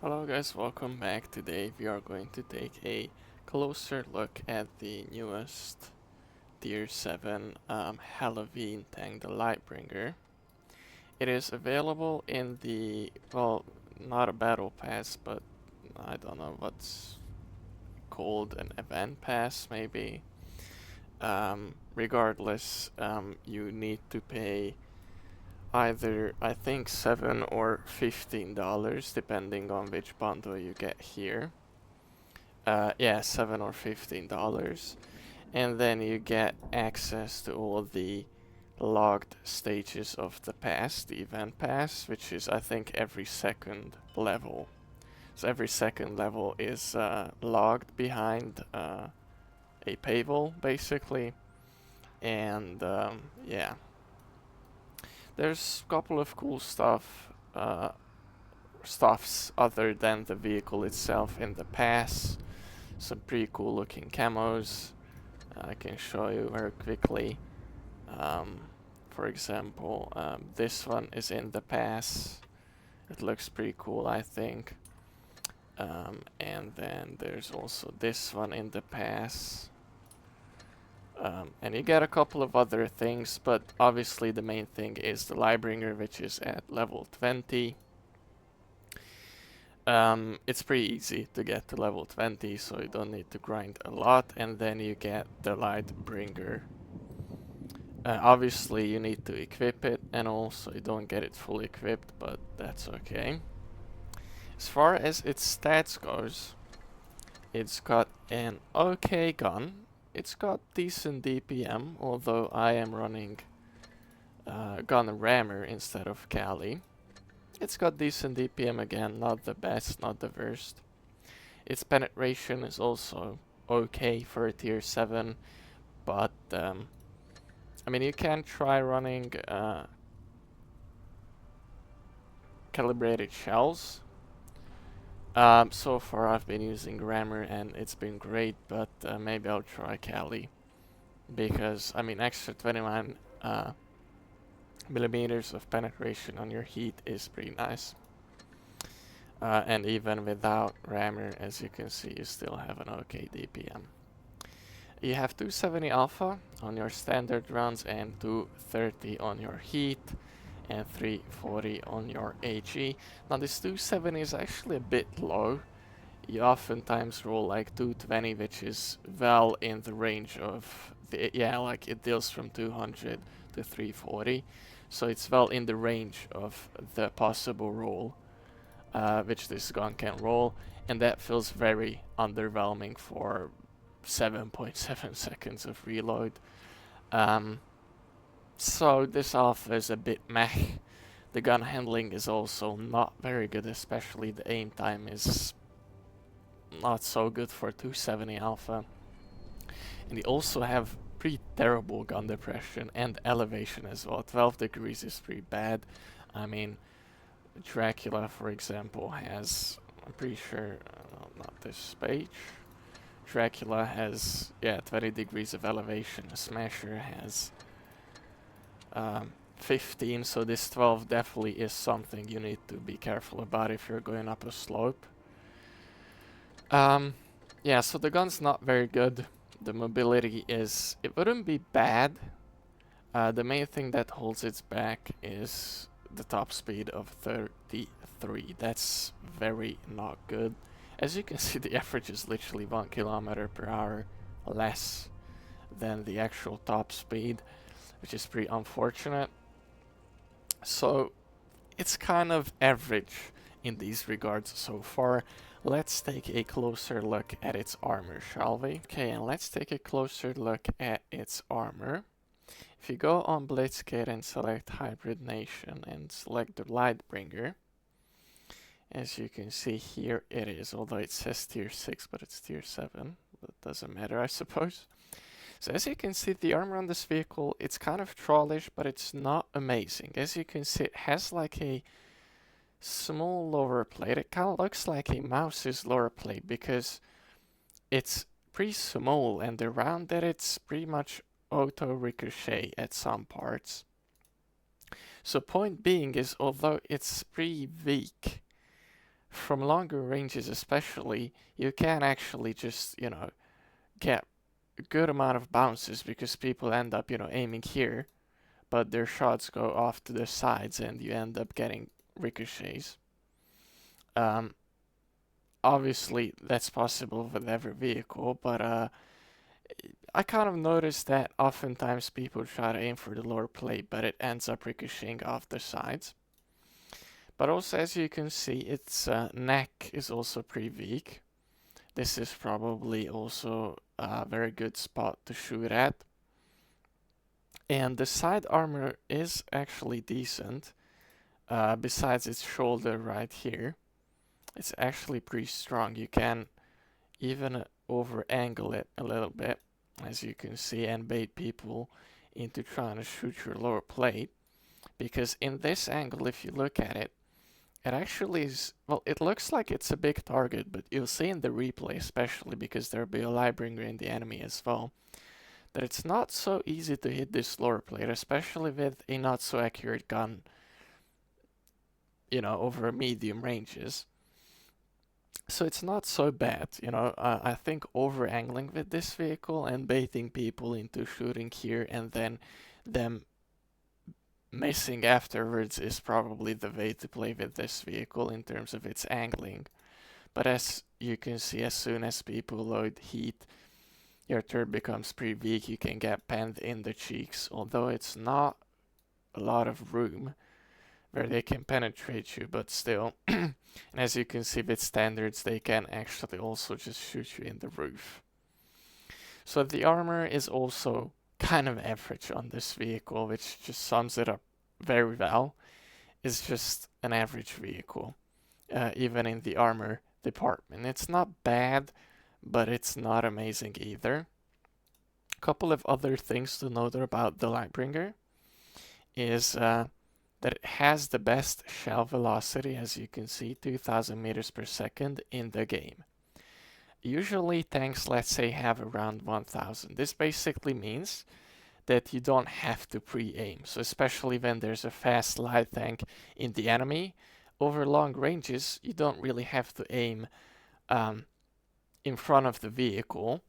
Hello guys, welcome back. Today we are going to take a closer look at the newest Tier 7 Halloween tank, the Lightbringer. It is available in the, well, not a battle pass, but I don't know what's called an event pass maybe. Regardless, you need to pay either I think $7 or $15 depending on which bundle you get here. Yeah, $7 or $15, and then you get access to all the logged stages of the pass, the event pass, which is I think every second level. So every second level is logged behind a paywall, basically, and yeah, there's a couple of cool stuffs other than the vehicle itself in the pass. Some pretty cool looking camos. I can show you very quickly. For example, this one is in the pass. It looks pretty cool, I think. And then there's also this one in the pass. And you get a couple of other things, but obviously the main thing is the Lightbringer, which is at level 20. It's pretty easy to get to level 20, so you don't need to grind a lot, and then you get the Lightbringer. Obviously you need to equip it, and also you don't get it fully equipped, but that's okay. As far as its stats goes, it's got an okay gun. It's got decent DPM, although I am running gun rammer instead of Kali. It's got decent DPM again, not the best, not the worst. Its penetration is also okay for a tier 7, but I mean, you can try running calibrated shells. So far I've been using rammer and it's been great, but maybe I'll try Kali, because I mean extra 29 millimeters of penetration on your heat is pretty nice. And even without rammer, as you can see, you still have an okay DPM. You have 270 alpha on your standard rounds and 230 on your heat and 340 on your HE. Now this 270 is actually a bit low. You oftentimes roll like 220, which is well in the range of the, yeah, like it deals from 200 to 340. So it's well in the range of the possible roll which this gun can roll, and that feels very underwhelming for 7.7 seconds of reload. So this alpha is a bit meh. The gun handling is also not very good, especially the aim time is not so good for 270 alpha. And you also have pretty terrible gun depression and elevation as well. 12 degrees is pretty bad. I mean, Dracula, for example, has, I'm pretty sure, not this page. Dracula has, yeah, 20 degrees of elevation. Smasher has 15, so this 12 definitely is something you need to be careful about if you're going up a slope. Yeah, so the gun's not very good. The mobility is, it wouldn't be bad. The main thing that holds it back is the top speed of 33. That's very not good. As you can see, the average is literally 1 kilometer per hour less than the actual top speed, which is pretty unfortunate. So it's kind of average in these regards so far. Let's take a closer look at its armor, shall we? Okay, and let's take a closer look at its armor. If you go on Blitzkit and select Hybrid Nation and select the Lightbringer, as you can see here it is, although it says tier 6 but it's tier 7, but it doesn't matter I suppose. So as you can see, the armor on this vehicle, it's kind of trollish, but it's not amazing. As you can see, it has like a small lower plate. It kind of looks like a mouse's lower plate because it's pretty small, and around that it's pretty much auto ricochet at some parts. So point being is, although it's pretty weak, from longer ranges especially, you can actually just, get a good amount of bounces because people end up, aiming here, but their shots go off to the sides and you end up getting ricochets. Um, Obviously, that's possible with every vehicle, but I kind of noticed that oftentimes people try to aim for the lower plate, but it ends up ricocheting off the sides. But also, as you can see, its neck is also pretty weak. This is probably also a very good spot to shoot at. And the side armor is actually decent. Besides its shoulder right here, it's actually pretty strong. You can even over angle it a little bit, as you can see, and bait people into trying to shoot your lower plate. Because in this angle, if you look at it, it actually is, well, it looks like it's a big target, but you'll see in the replay, especially because there'll be a Lightbringer in the enemy as well, that it's not so easy to hit this lower plate, especially with a not so accurate gun, over medium ranges. So it's not so bad, I think over angling with this vehicle and baiting people into shooting here and then them missing afterwards is probably the way to play with this vehicle in terms of its angling. But as you can see, as soon as people load heat, your turret becomes pretty weak. You can get penned in the cheeks, although it's not a lot of room where they can penetrate you, but still. And as you can see with standards, they can actually also just shoot you in the roof. So the armor is also kind of average on this vehicle, which just sums it up very well. It's just an average vehicle, even in the armor department. It's not bad, but it's not amazing either. A couple of other things to note about the Lightbringer is that it has the best shell velocity, as you can see, 2000 meters per second in the game. Usually tanks, let's say, have around 1000. This basically means that you don't have to pre-aim. So especially when there's a fast light tank in the enemy, over long ranges, you don't really have to aim in front of the vehicle.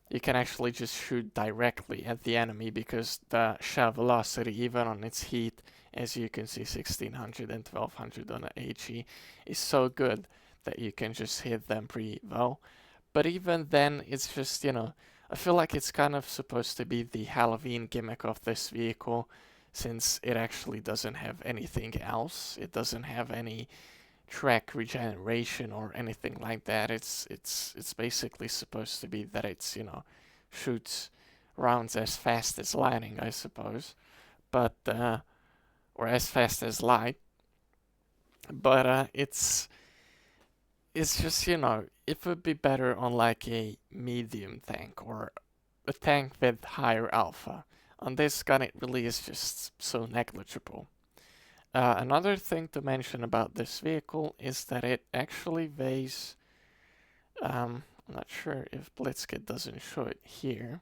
You can actually just shoot directly at the enemy because the shell velocity, even on its heat, as you can see, 1600 and 1200 on an HE, is so good that you can just hit them pretty well. But even then, it's just, I feel like it's kind of supposed to be the Halloween gimmick of this vehicle, since it actually doesn't have anything else. It doesn't have any track regeneration or anything like that. It's basically supposed to be that it's, shoots rounds as fast as lightning, I suppose, but or as fast as light. But it's just, it would be better on like a medium tank or a tank with higher alpha. On this gun, it really is just so negligible. Another thing to mention about this vehicle is that it actually weighs, I'm not sure if Blitzkit doesn't show it here.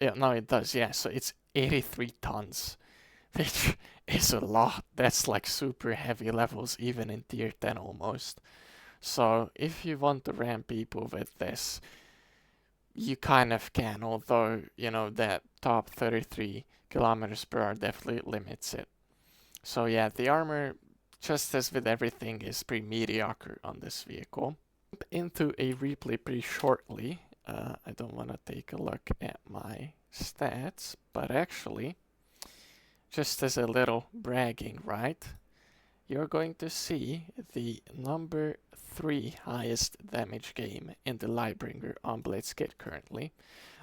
Yeah, no, it does, yeah, so it's 83 tons, which is a lot. That's like super heavy levels, even in tier 10 almost. So if you want to ram people with this, you kind of can, although, that top 33 kilometers per hour definitely limits it. So yeah, the armor, just as with everything, is pretty mediocre on this vehicle. Into a replay pretty shortly. I don't want to take a look at my stats, but actually, just as a little bragging, right? You're going to see the number 3 highest damage game in the Lightbringer on Blitzkit currently.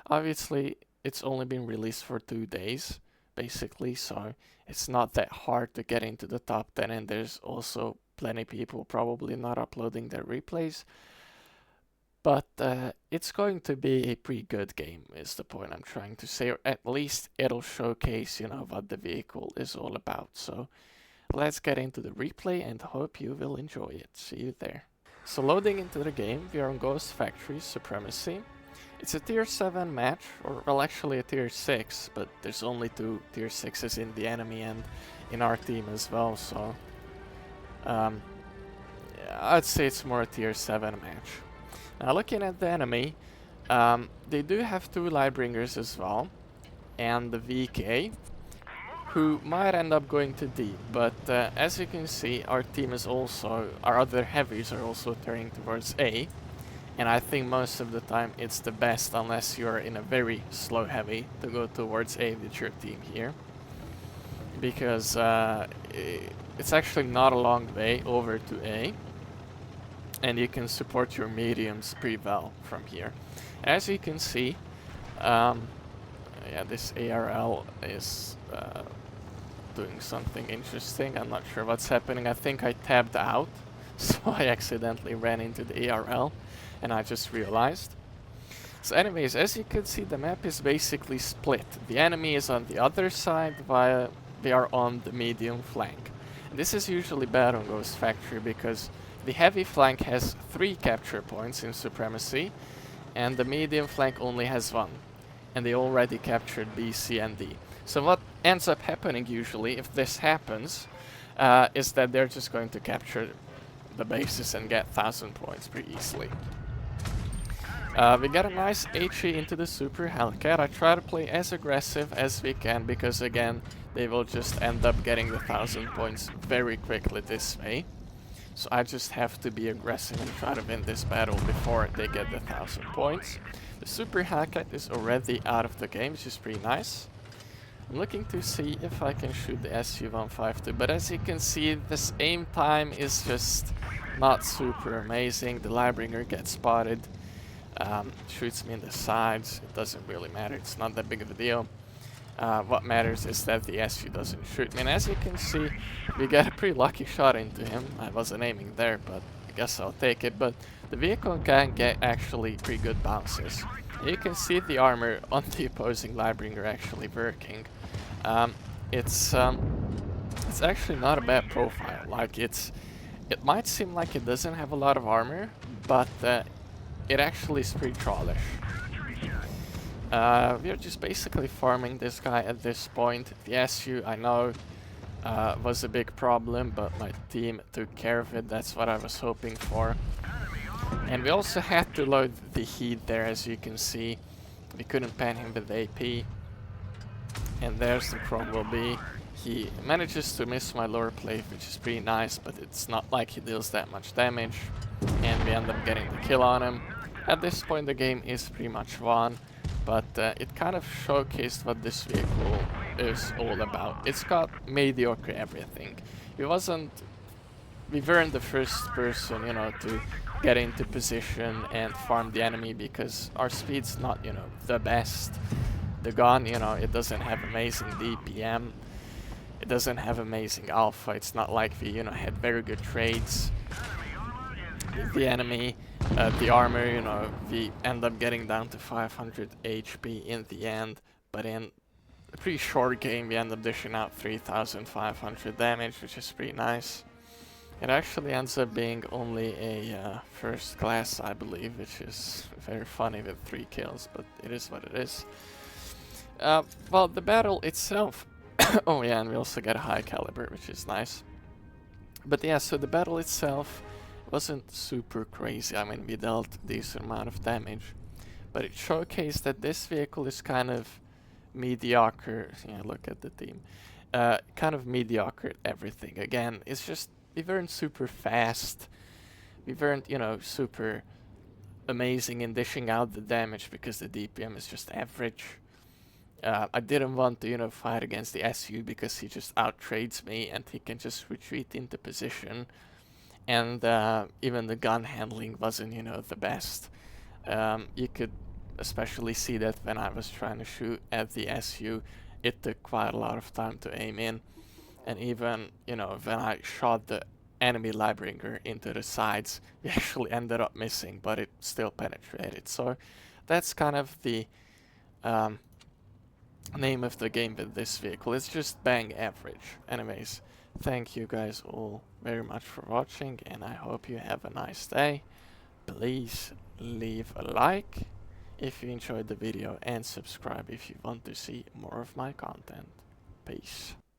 Obviously, it's only been released for 2 days, basically, so it's not that hard to get into the top 10, and there's also plenty of people probably not uploading their replays. But it's going to be a pretty good game, is the point I'm trying to say, or at least it'll showcase, what the vehicle is all about. So let's get into the replay and hope you will enjoy it. See you there. So loading into the game, we are on Ghost Factory Supremacy. It's a tier 7 match, or well, actually a tier 6, but there's only 2 tier 6s in the enemy and in our team as well, so I'd say it's more a tier 7 match. Now looking at the enemy, they do have 2 Lightbringers as well, and the VK, who might end up going to D, but as you can see, our team is also, our other heavies are also turning towards A, and I think most of the time it's the best, unless you're in a very slow heavy, to go towards A with your team here, because it's actually not a long way over to A, and you can support your mediums pretty well from here. As you can see, yeah, this ARL is doing something interesting. I'm not sure what's happening. I think I tabbed out, so I accidentally ran into the ARL, and I just realized. So anyways, as you can see, the map is basically split. The enemy is on the other side while they are on the medium flank. This is usually bad on Ghost Factory because the heavy flank has 3 capture points in Supremacy, and the medium flank only has 1. And they already captured B, C, and D. So what ends up happening usually, if this happens, is that they're just going to capture the bases and get 1000 points pretty easily. We got a nice HE into the Super Hellcat. I try to play as aggressive as we can because again, they will just end up getting the 1000 points very quickly this way. So I just have to be aggressive and try to win this battle before they get the 1000 points. The Super Hellcat is already out of the game, which is pretty nice. I'm looking to see if I can shoot the SU-152, but as you can see, this aim time is just not super amazing. The Lightbringer gets spotted, shoots me in the sides. It doesn't really matter, it's not that big of a deal. What matters is that the SU doesn't shoot me, and as you can see, we got a pretty lucky shot into him. I wasn't aiming there, but I guess I'll take it. But the vehicle can get actually pretty good bounces. You can see the armor on the opposing Lightbringer actually working. It's actually not a bad profile. Like it might seem like it doesn't have a lot of armor, but it actually is pretty trollish. We are just basically farming this guy at this point. The SU, I know, was a big problem, but my team took care of it. That's what I was hoping for. And we also had to load the heat there, as you can see. We couldn't pan him with AP. And there's the Cromwell B. He manages to miss my lower plate, which is pretty nice, but it's not like he deals that much damage. And we end up getting the kill on him. At this point the game is pretty much won, but it kind of showcased what this vehicle is all about. It's got mediocre everything. We weren't the first person, you know, to get into position and farm the enemy because our speed's not, you know, the best. The gun, you know, it doesn't have amazing DPM. It doesn't have amazing alpha. It's not like we, you know, had very good trades with the enemy. The armor, you know, we end up getting down to 500 HP in the end, but in a pretty short game we end up dishing out 3500 damage, which is pretty nice. It actually ends up being only a first class, I believe, which is very funny with 3 kills, but it is what it is. Well, the battle itself... oh yeah, and we also get a high caliber, which is nice. But yeah, so the battle itself wasn't super crazy. I mean, we dealt a decent amount of damage, but it showcased that this vehicle is kind of mediocre. Yeah, look at the team. Kind of mediocre at everything. Again, it's just, we weren't super fast. We weren't, you know, super amazing in dishing out the damage because the DPM is just average. I didn't want to, you know, fight against the SU because he just outtrades me and he can just retreat into position. And even the gun handling wasn't, you know, the best. You could especially see that when I was trying to shoot at the SU, it took quite a lot of time to aim in. And even, you know, when I shot the enemy Lightbringer into the sides, we actually ended up missing, but it still penetrated. So that's kind of the name of the game with this vehicle. It's just bang average. Anyways, thank you guys all very much for watching, and I hope you have a nice day. Please leave a like if you enjoyed the video and subscribe if you want to see more of my content. Peace.